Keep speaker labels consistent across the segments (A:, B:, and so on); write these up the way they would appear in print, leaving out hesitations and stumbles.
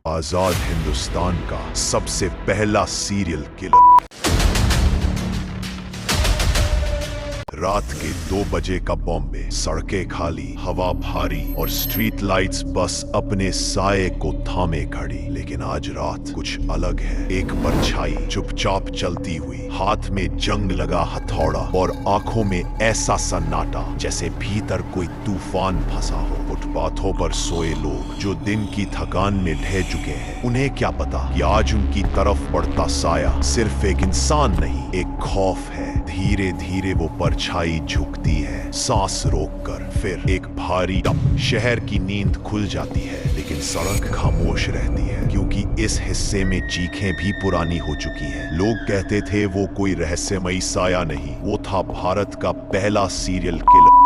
A: आजाद हिंदुस्तान का सबसे पहला सीरियल किलर। रात के 2 बजे का बॉम्बे, सड़कें खाली, हवा भारी और स्ट्रीट लाइट्स बस अपने साये को थामे खड़ी। लेकिन आज रात कुछ अलग है। एक परछाई चुपचाप चलती हुई, हाथ में जंग लगा हथौड़ा और आंखों में ऐसा सन्नाटा जैसे भीतर कोई तूफान फंसा हो। फुटपाथों पर सोए लोग जो दिन की थकान में ढह चुके हैं, उन्हें क्या पता कि आज उनकी तरफ बढ़ता साया सिर्फ एक इंसान नहीं, एक खौफ है। धीरे धीरे वो परछाई झुकती है, सांस रोककर, फिर एक भारी टप। शहर की नींद खुल जाती है, लेकिन सड़क खामोश रहती है, क्योंकि इस हिस्से में चीखें भी पुरानी हो चुकी हैं। लोग कहते थे वो कोई रहस्यमयी साया नहीं, वो था भारत का पहला सीरियल किलर।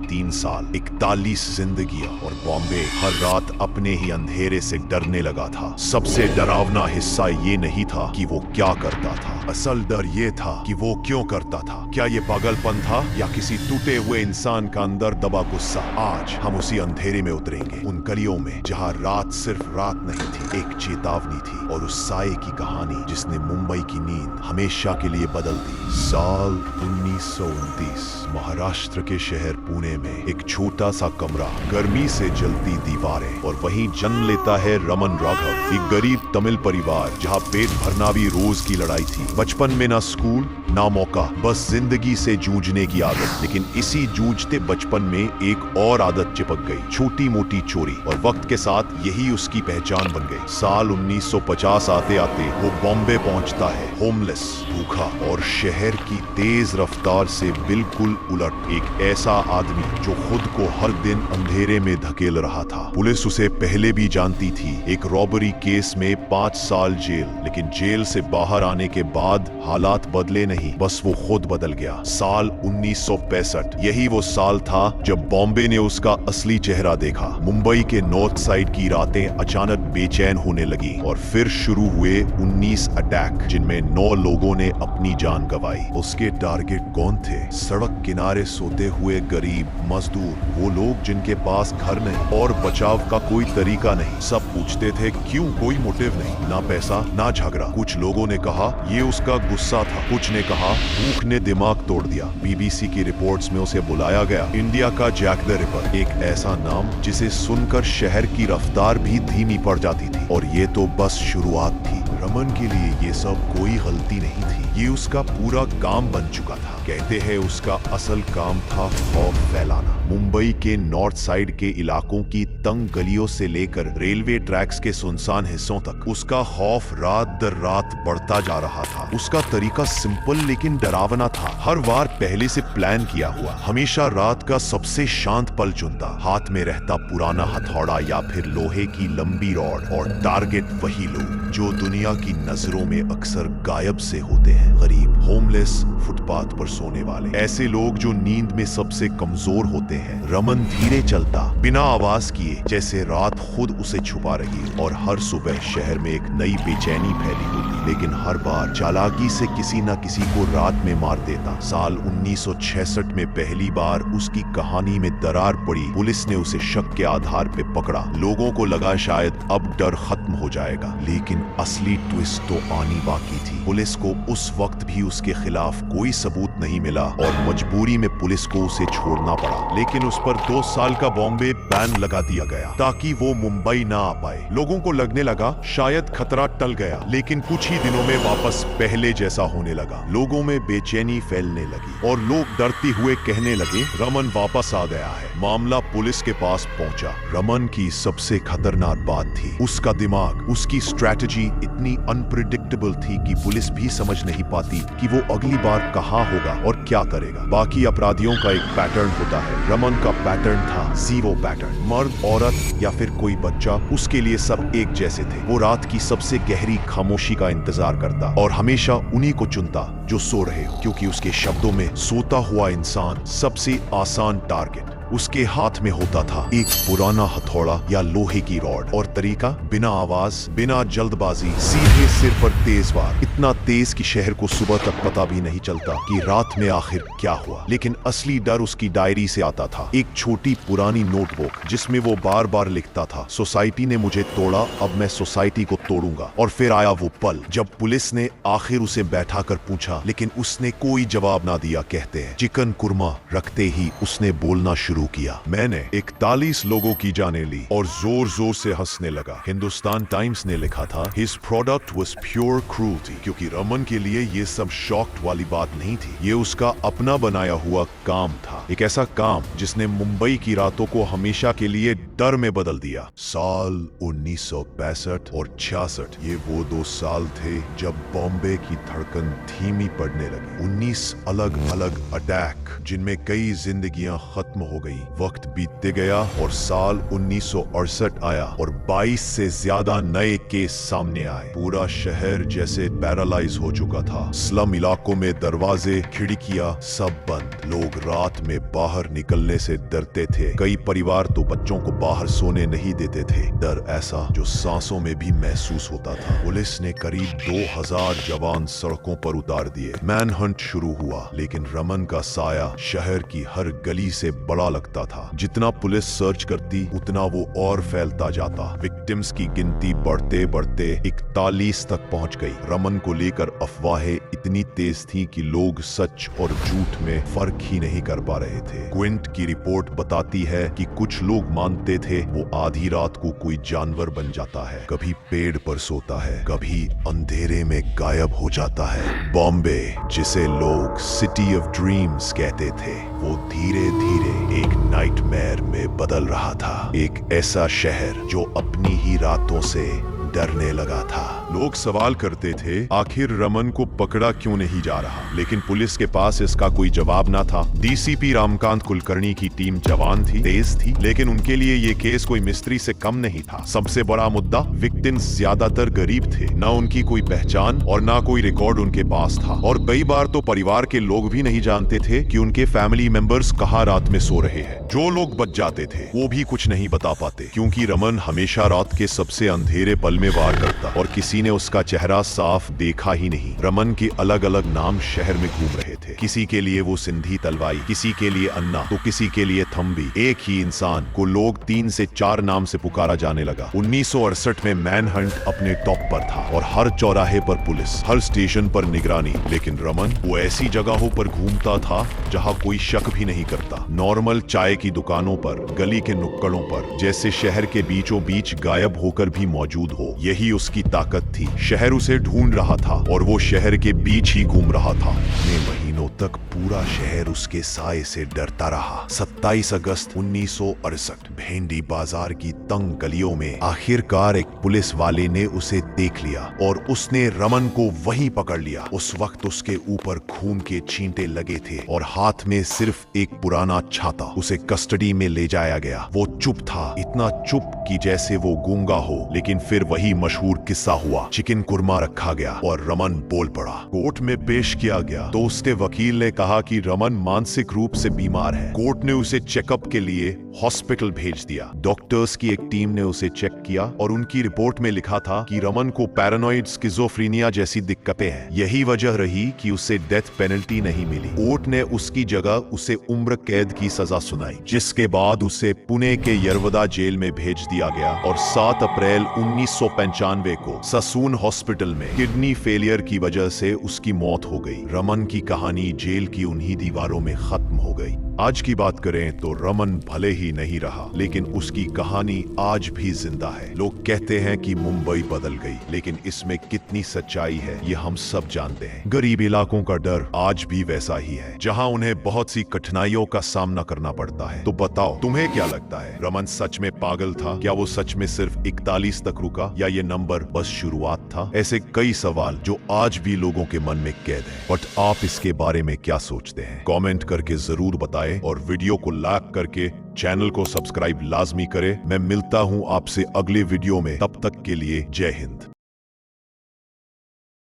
A: 3 साल, 41 जिंदगियां और बॉम्बे हर रात अपने ही अंधेरे से डरने लगा था। सबसे डरावना हिस्सा ये नहीं था कि वो क्या करता था, असल डर ये था कि वो क्यों करता था। क्या ये पागलपन था या किसी टूटे हुए इंसान का अंदर दबा गुस्सा? आज हम उसी अंधेरे में उतरेंगे, उन गलियों में जहां रात सिर्फ रात नहीं थी, एक चेतावनी थी, और उस साये की कहानी जिसने मुंबई की नींद हमेशा के लिए बदल दी। साल 1929, महाराष्ट्र के शहर पुणे में एक छोटा सा कमरा, गर्मी से जलती दीवारें, और वहीं जन्म लेता है रमन राघव, एक गरीब तमिल परिवार जहां पेट भरना भी रोज की लड़ाई थी। बचपन में ना स्कूल ना मौका, बस जिंदगी से जूझने की आदत। लेकिन इसी जूझते बचपन में एक और आदत चिपक गई, छोटी मोटी चोरी, और वक्त के साथ यही उसकी पहचान बन गई। साल 1950 आते आते वो बॉम्बे पहुंचता है, होमलेस, भूखा और शहर की तेज रफ्तार से बिल्कुल उलट। एक ऐसा आदमी जो खुद को हर दिन अंधेरे में धकेल रहा था। पुलिस उसे पहले भी जानती थी, एक रॉबरी केस में 5 साल जेल। लेकिन जेल से बाहर आने के बाद हालात बदले नहीं, बस वो खुद बदल गया। साल 1965, यही वो साल था जब बॉम्बे ने उसका असली चेहरा देखा। मुंबई के नॉर्थ साइड की रातें अचानक बेचैन होने लगी, और फिर शुरू हुए 19 अटैक, जिनमें 9 लोगों ने अपनी जान गंवाई। उसके टारगेट कौन थे? सड़क किनारे सोते हुए गरीब मजदूर, वो लोग जिनके पास घर नहीं और बचाव का कोई तरीका नहीं। सब पूछते थे क्यों? कोई मोटिव नहीं, ना पैसा ना झगड़ा। कुछ लोगों ने कहा ये उसका गुस्सा था, कुछ ने कहा भूख ने दिमाग तोड़ दिया। बीबीसी की रिपोर्ट्स में उसे बुलाया गया इंडिया का जैक द रिपर, एक ऐसा नाम जिसे सुनकर शहर की रफ्तार भी धीमी पड़ जाती थी। और ये तो बस शुरुआत थी। रमन के लिए ये सब कोई गलती नहीं थी, ये उसका पूरा काम बन चुका था। कहते हैं उसका असल काम था खौफ फैलाना। मुंबई के नॉर्थ साइड के इलाकों की तंग गलियों से लेकर रेलवे ट्रैक्स के सुनसान हिस्सों तक उसका खौफ रात दर रात बढ़ता जा रहा था। उसका तरीका सिंपल लेकिन डरावना था, हर बार पहले से प्लान किया हुआ। हमेशा रात का सबसे शांत पल चुनता, हाथ में रहता पुराना हथौड़ा या फिर लोहे की लंबी रॉड, और टारगेट वही लोग जो दुनिया की नजरों में अक्सर गायब से होते हैं। गरीब, होमलेस, फुटपाथ पर सोने वाले, ऐसे लोग जो नींद में सबसे कमजोर होते हैं। रमन धीरे चलता, बिना आवाज किए, जैसे रात खुद उसे छुपा रही, और हर सुबह शहर में एक नई बेचैनी फैली होती, लेकिन हर बार चालाकी से किसी न किसी को रात में मार देता। साल 1966 में पहली बार उसकी कहानी में दरार पड़ी। पुलिस ने उसे शक के आधार पे पकड़ा। लोगों को लगा शायद अब डर खत्म हो जाएगा, लेकिन असली ट्विस्ट तो आनी बाकी थी। पुलिस को उस वक्त भी उसके खिलाफ कोई सबूत नहीं मिला, और मजबूरी में पुलिस को उसे छोड़ना पड़ा। लेकिन उस पर 2 साल का बॉम्बे बैन लगा दिया गया, ताकि वो मुंबई ना आ पाए। लोगों को लगने लगा शायद खतरा टल गया, लेकिन कुछ ही दिनों में वापस पहले जैसा होने लगा। लोगों में बेचैनी फैलने लगी, और लोग डरते हुए कहने लगे रमन वापस आ गया है। मामला पुलिस के पास पहुंचा। रमन की सबसे खतरनाक बात थी उसका दिमाग। उसकी स्ट्रैटेजी इतनी अनप्रिडिक्टेबल थी कि पुलिस भी समझ नहीं पाती कि वो अगली बार कहां होगा और क्या करेगा। बाकी अपराधियों का एक पैटर्न होता है, रमन का पैटर्न था जीरो पैटर्न। मर्द, औरत या फिर कोई बच्चा, उसके लिए सब एक जैसे थे। वो रात की सबसे गहरी खामोशी का इंतजार करता, और हमेशा उन्हीं को चुनता जो सो रहे हो, क्योंकि उसके शब्दों में सोता हुआ इंसान सबसे आसान टारगेट। उसके हाथ में होता था एक पुराना हथौड़ा या लोहे की रॉड, और तरीका बिना आवाज, बिना जल्दबाजी, सीधे सिर पर तेज वार। इतना तेज कि शहर को सुबह तक पता भी नहीं चलता कि रात में आखिर क्या हुआ। लेकिन असली डर उसकी डायरी से आता था, एक छोटी पुरानी नोटबुक जिसमें वो बार बार लिखता था, सोसाइटी ने मुझे तोड़ा, अब मैं सोसाइटी को तोड़ूंगा। और फिर आया वो पल जब पुलिस ने आखिर उसे बैठा कर पूछा, लेकिन उसने कोई जवाब ना दिया। कहते हैं चिकन कुरमा रखते ही उसने बोलना शुरू किया। मैंने 41 लोगों की जाने ली और जोर जोर से हंसने लगा। हिंदुस्तान टाइम्स ने लिखा था, his product was pure cruelty, क्योंकि रमन के लिए ये सब शॉक्ड वाली बात नहीं थी, ये उसका अपना बनाया हुआ काम था। एक ऐसा काम जिसने मुंबई की रातों को हमेशा के लिए डर में बदल दिया। साल 1965 और 66 ये वो 2 साल थे जब बॉम्बे की धड़कन धीमी पड़ने लगी। 19 अलग अलग अटैक जिनमें कई जिंदगियां खत्म हो गई। वक्त बीतते गया और साल 1968 आया और 22 से ज्यादा नए केस सामने आए। पूरा शहर जैसे पैरालाइज हो चुका था। स्लम इलाकों में दरवाजे, खिड़कियां सब बंद। लोग रात में बाहर निकलने से डरते थे। कई परिवार तो बच्चों को बाहर सोने नहीं देते थे। डर ऐसा जो सांसों में भी महसूस होता था। पुलिस ने करीब 2000 जवान सड़कों पर उतार दिए। मैन हंट शुरू हुआ, लेकिन रमन का साया शहर की हर गली से बड़ा लगता था। जितना पुलिस सर्च करती उतना वो और फैलता जाता। विक्टिम्स की गिनती बढ़ते बढ़ते 41 तक पहुंच गई। रमन को लेकर अफवाहें इतनी तेज थी कि लोग सच और झूठ में फर्क ही नहीं कर पा रहे थे। क्विंट की रिपोर्ट बताती है कि कुछ लोग मानते थे वो आधी रात को कोई जानवर बन जाता है, कभी पेड़ पर सोता है, कभी अंधेरे में गायब हो जाता है। बॉम्बे, जिसे लोग सिटी ऑफ ड्रीम्स कहते थे, वो धीरे धीरे एक नाइटमेयर में बदल रहा था। एक ऐसा शहर जो अपनी ही रातों से डरने लगा था। लोग सवाल करते थे, आखिर रमन को पकड़ा क्यों नहीं जा रहा, लेकिन पुलिस के पास इसका कोई जवाब ना था। डीसीपी रामकांत कुलकर्णी की टीम जवान थी, तेज थी, लेकिन उनके लिए ये केस कोई मिस्ट्री से कम नहीं था। सबसे बड़ा मुद्दा, विक्टिम्स ज्यादातर गरीब थे, ना उनकी कोई पहचान और ना कोई रिकॉर्ड उनके पास था। और कई बार तो परिवार के लोग भी नहीं जानते थे कि उनके फैमिली मेंबर्स कहाँ रात में सो रहे हैं। जो लोग बच जाते थे वो भी कुछ नहीं बता पाते, क्योंकि रमन हमेशा रात के सबसे अंधेरे पल में वार करता और किसी ने उसका चेहरा साफ देखा ही नहीं। रमन के अलग अलग नाम शहर में घूम रहे थे। किसी के लिए वो सिंधी तलवाई, किसी के लिए अन्ना, तो किसी के लिए थम्बी। एक ही इंसान को लोग 3 से 4 नाम से पुकारा जाने लगा। 1968 में मैन हंट अपने टॉप पर था और हर चौराहे पर पुलिस, हर स्टेशन पर निगरानी। लेकिन रमन वो ऐसी जगहों पर घूमता था जहाँ कोई शक भी नहीं करता। नॉर्मल चाय की दुकानों पर, गली के नुक्कड़ों पर, जैसे शहर के बीचों बीच गायब होकर भी मौजूद हो। यही उसकी ताकत थी। शहर उसे ढूंढ रहा था और वो शहर के बीच ही घूम रहा था। महीनों तक पूरा शहर उसके साए से डरता रहा। 27 अगस्त 1968 भेंडी बाजार की तंग गलियों में आखिरकार एक पुलिस वाले ने उसे देख लिया और उसने रमन को वहीं पकड़ लिया। उस वक्त उसके ऊपर खून के छींटे लगे थे और हाथ में सिर्फ एक पुराना छाता। उसे कस्टडी में ले जाया गया। वो चुप था, इतना चुप कि जैसे वो गूंगा हो। लेकिन फिर वही मशहूर किस्सा हुआ। चिकन कुरमा रखा गया और रमन बोल पड़ा। कोर्ट में पेश किया गया तो उसके वकील ने कहा कि रमन मानसिक रूप से बीमार है। कोर्ट ने उसे चेकअप के लिए हॉस्पिटल भेज दिया। डॉक्टर्स की एक टीम ने उसे चेक किया और उनकी रिपोर्ट में लिखा था कि रमन को पैरानॉइड स्किज़ोफ्रेनिया जैसी दिक्कतें हैं। यही वजह रही कि उसे डेथ पेनल्टी नहीं मिली। कोर्ट ने उसकी जगह उसे उम्र कैद की सजा सुनाई, जिसके बाद उसे पुणे के यरवदा जेल में भेज दिया गया और 7 अप्रैल 1995 को ससून हॉस्पिटल में किडनी फेलियर की वजह से उसकी मौत हो गई। रमन की कहानी जेल की उन्हीं दीवारों में खत्म हो गई। आज की बात करें तो रमन भले ही नहीं रहा, लेकिन उसकी कहानी आज भी जिंदा है। लोग कहते हैं कि मुंबई बदल गई, लेकिन इसमें कितनी सच्चाई है ये हम सब जानते हैं। गरीब इलाकों का डर आज भी वैसा ही है, जहां उन्हें बहुत सी कठिनाइयों का सामना करना पड़ता है। तो बताओ, तुम्हें क्या लगता है, रमन सच में पागल था? क्या वो सच में सिर्फ 41 तक रुका, या ये नंबर बस शुरुआत था? ऐसे कई सवाल जो आज भी लोगों के मन में कैद हैं। बट आप इसके बारे में क्या सोचते हैं? कमेंट करके जरूर बताएं और वीडियो को लाइक करके चैनल को सब्सक्राइब लाजमी करें। मैं मिलता हूं आपसे अगले वीडियो में, तब तक के लिए जय हिंद।